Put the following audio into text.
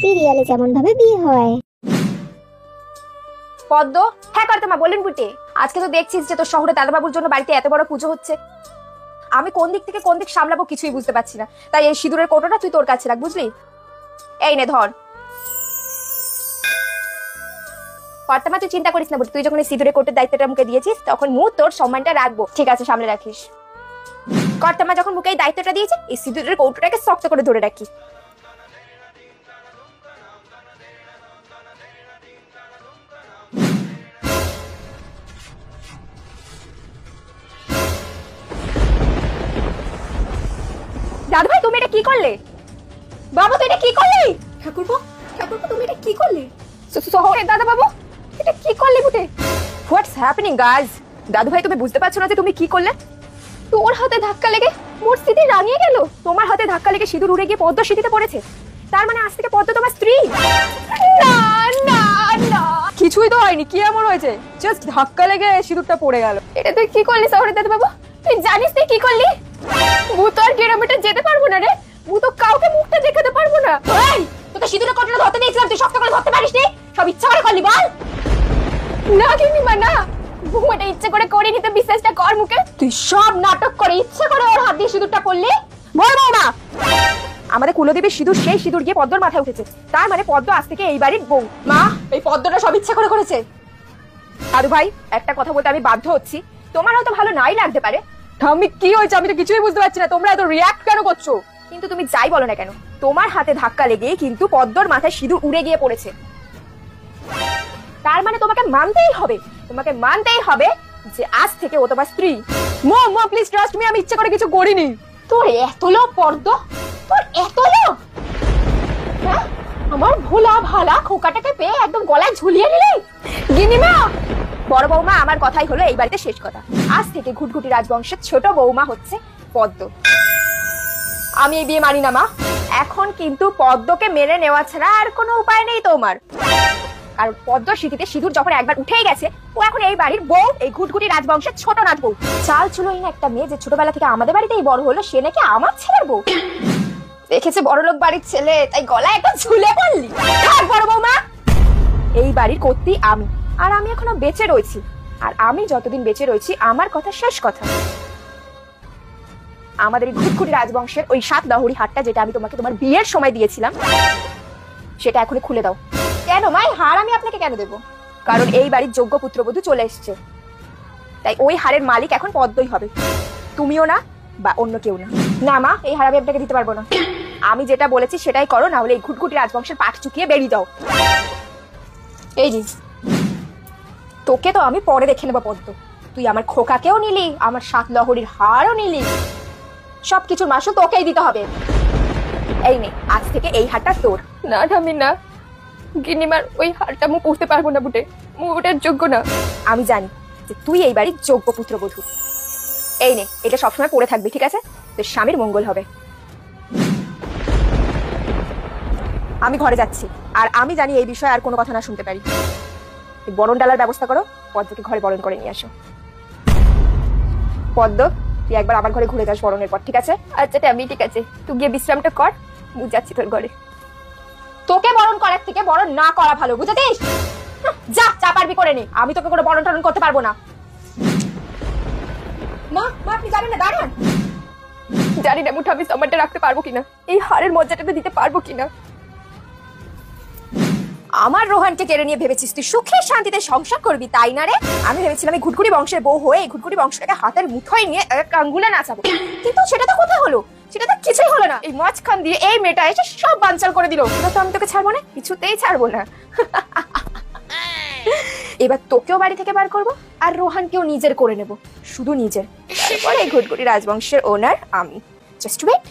সিরিয়ালে যেমন ভাবে বিয়ে হয়। পদ্ম, হ্যাঁ করতে মা বলেন বুটে। আজকে তো দেখছিস যে তোর শহরে দাদাবাবুর জন্য বাড়িতে এত বড় পুজো হচ্ছে, আমি কোন দিক থেকে কোন দিক সামলাবো কিছুই বুঝতে পারছি না। তাই এই সিঁদুরের কৌটোটা তুই তোর কাছে রাখ, বুঝলি? এই নে ধর। কর্তামা তুই চিন্তা করিস না বুটি, তুই যখন এই সিঁদুরের কৌটোর দায়িত্বটা মুখে দিয়েছিস তখন মু তোর সম্মানটা রাখবো, ঠিক আছে? সামনে রাখিস। কর্তামা যখন মুখে এই দায়িত্বটা দিয়েছে, এই সিঁদুরের কৌটোটাকে শক্ত করে ধরে রাখি। দাদু ভাই তুমি এটা কি করলে? বাবু তুই এটা কি করলি? ঠাকুরপো, ঠাকুরপো তুমি এটা কি করলে? শহরে দাদা বাবু এটা কি করলি বুটে? What's happening guys? দাদু ভাই তুমি বুঝতে পারছো না যে তুমি কি করলে? তোর হাতে ধাক্কা লেগে মোর স্মৃতি রাঙিয়ে গেল। তোমার হাতে ধাক্কা লেগে সিঁদুর উড়ে গিয়ে পদ্ম স্মৃতিতে পড়েছে। তার মানে আজ থেকে পদ্ম তোমার স্ত্রী? না না না, কিছুই তো হয়নি। কি এমন হয়েছে? জাস্ট ধাক্কা লেগে সিঁদুরটা পড়ে গেল। এটা তুই কি করলি শহরে দাদু বাবু? তুই জানিস তুই কি করলি? ভূত আর কিলোমিটার যেতে পারবো না রে, ভূত কাউকে মুখটা দেখাতে পারবো না। এই তোকে সিঁদুরের কটটা ধরতে দিয়েছিলাম, তুই শক্ত করে ধরতে পারিস নি? সব ইচ্ছা করে করলি বল? না কিনিমা না, এটা ইচ্ছে করে করিনি, তো বিশ্বাসটা কর মুখে। তুই সব নাটক করে ইচ্ছে করে ওর হাত দিয়ে সিঁদুরটা পড়লি। বল বৌমা, আমাদের কুলদেবীর সিঁদুর, সেই সিঁদুর গিয়ে পদ্মর মাথায় উঠেছে। তার মানে পদ্ম আজ থেকে এই বাড়ির বউ। মা এই পদ্মটা সব ইচ্ছে করে করেছে। দাদু ভাই একটা কথা বলতে আমি বাধ্য হচ্ছি, তোমার হয়তো ভালো নাই লাগতে পারে। আমি কি হয়েছে আমি তো কিছুই বুঝতে পারছি না, তোমরা এত রিঅ্যাক্ট কেন করছো? কিন্তু তুমি যাই বলো না কেন, তোমার হাতে ধাক্কা লেগে কিন্তু পদ্মর মাথায় সিঁদুর উড়ে গিয়ে পড়েছে। তার মানে তোমাকে মানতেই হবে, তোমাকে মানতেই হবে যে আজ থেকে ও তোমার স্ত্রী। মম মম প্লিজ ট্রাস্ট মি, আমি ইচ্ছে করে কিছু করিনি। তোর এত লোভ পদ্ম, তোর এত লোভ? হ্যাঁ, আমার ভোলা ভালা খোকাটাকে পেয়ে একদম গলায় ঝুলিয়ে নিলি। গিনিমা, বড় বৌমা আমার কথাই হলো এই বাড়িতে শেষ কথা। আজ থেকে ঘুটঘুটি রাজবংশের ছোট বৌমা হচ্ছে পদ্ম। আমি এই বিয়ে মানি না মা। এখন কিন্তু পদ্মকে মেনে নেওয়া ছাড়া আর কোনো উপায় নেই তোমার। কারণ পদ্ম স্মৃতিতে সিঁদুর যখন একবার উঠেই গেছে, ও এখন এই বাড়ির বউ, এই ঘুটঘুটি রাজবংশের ছোট নাচ বউ। চাল চুলোই না একটা মেয়ে যে ছোটবেলা থেকে আমাদের বাড়িতেই বড় হলো, সে নাকি আমার ছেলের বউ। দেখেছে বড়লোক বাড়ির ছেলে, তাই গলায় একটা ঝুলে পড়লি। বড় বৌমা, এই বাড়ির কর্ত্রী আমি, আর আমি এখনো বেঁচে রয়েছি। আর আমি যতদিন বেঁচে রয়েছি আমার কথা শেষ কথা। আমাদের এই ঘুটঘুটি রাজবংশের ওই 7 লাহরি হারটা, যেটা আমি তোমাকে তোমার বিয়ের সময় দিয়েছিলাম, সেটা এখনই খুলে দাও। কেন মা, এই হার আমি আপনাকে কেন দেবো? কারণ এই বাড়ির যোগ্য পুত্রবধূ চলে এসছে, তাই ওই হারের মালিক এখন পদ্মই হবে, তুমিও না বা অন্য কেউ না। না মা, এই হার আমি আপনাকে দিতে পারবো না। আমি যেটা বলেছি সেটাই করো, না হলে এই ঘুটঘুটি রাজবংশের পাঠ চুকিয়ে বেরিয়ে যাও। এই জি, তোকে তো আমি পরে দেখে নেবো পদ্ম। তুই আমার খোকাকেও নিলি, আমার 7 লহরির হারও নিলি, সবকিছুর মাসুল তোকেই দিতে হবে। এই নে, আজ থেকে এই হারটা তোর। না ঠামি না, গিনিমার ওই হারটা মু পড়তে পারবো না বুটে, মু ওটার যোগ্য না। আমি জানি যে তুই এই বাড়ির যোগ্য পুত্রবধূ। এই নে, এটা সবসময় পড়ে থাকবি, ঠিক আছে? তোর স্বামীর মঙ্গল হবে। আমি ঘরে যাচ্ছি, আর আমি জানি এই বিষয়ে আর কোনো কথা না শুনতে পারি। বরণ ডালার ব্যবস্থা করো, পদ্মকে ঘরে বরণ করে নিয়ে আসো। পদ্ম, তুই একবার আমার ঘরে ঘুরে যাস বরণের পর, ঠিক আছে? আচ্ছা আমি ঠিক আছে, তুই গিয়ে বিশ্রামটা কর, বুঝ যাচ্ছি তোর ঘরে। তোকে বরণ করার থেকে বরণ না করা ভালো, বুঝেছিস? যা চা পারবি করে নে, আমি তোকে কোনো বরণ টরণ করতে পারবো না। মা মা আপনি জানেন না, দাঁড়ান। জানি না মুঠো আমি সম্মানটা রাখতে পারবো কিনা, এই হারের মর্যাদাটা দিতে পারবো কিনা। আমার রোহানকে কেড়ে নিয়ে ভেবেছিস তুই সুখে শান্তিতে সংসার করবি, তাই না রে? আমি ভেবেছিলাম এই ঘুটঘুটি বংশের বউ হয়ে এই ঘুটঘুটি বংশটাকে হাতের মুঠোয় নিয়ে এক আঙ্গুলে নাচাবো, কিন্তু সেটা তো কোথায় হলো? সেটা তো কিছুই হলো না। এই মাঝখান দিয়ে এই মেয়েটা এসে সব বানচাল করে দিল। এটা তো আমি তোকে ছাড়বো না, কিছুতেই ছাড়বো না। এবার তোকেও বাড়ি থেকে বার করবো, আর রোহানকেও নিজের করে নেব, শুধু নিজের। তারপরে এই ঘুটঘুটি রাজবংশের ওনার আমি। Just wait.